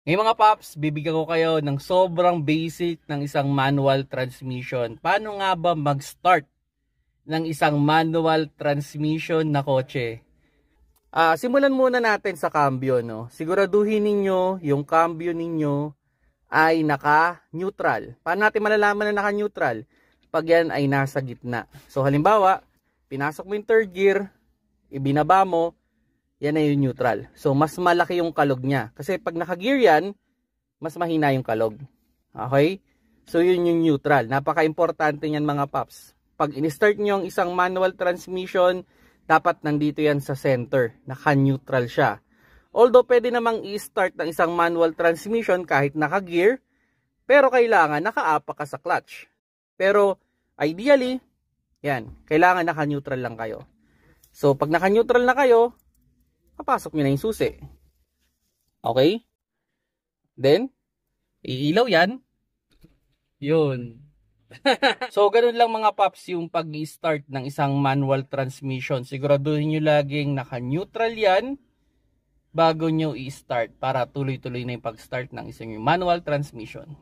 Ngayon mga paps, bibigyan ko kayo ng sobrang basic ng isang manual transmission. Paano nga ba mag-start ng isang manual transmission na kotse? Simulan muna natin sa cambio, no? Siguraduhin ninyo yung cambio ninyo ay naka-neutral. Paano natin malalaman na naka-neutral? Pag yan ay nasa gitna. So halimbawa, pinasok mo yung third gear, ibinaba mo, yan ay yung neutral. So mas malaki yung kalog niya. Kasi pag naka-gear yan, mas mahina yung kalog. Okay? So yun yung neutral. Napaka-importante niyan mga paps. Pag in-start nyo yung isang manual transmission, dapat nandito yan sa center. Naka-neutral siya. Although pwede namang i-start ng isang manual transmission kahit naka-gear, pero kailangan naka-apa ka sa clutch. Pero ideally, yan, kailangan naka-neutral lang kayo. So pag naka-neutral na kayo, papasok nyo na yung susi. Okay? Then, iilaw yan. Yun. So, ganun lang mga paps yung pag-start ng isang manual transmission. Siguraduhin nyo laging naka-neutral yan bago nyo i-start para tuloy-tuloy na yung pag-start ng isang manual transmission.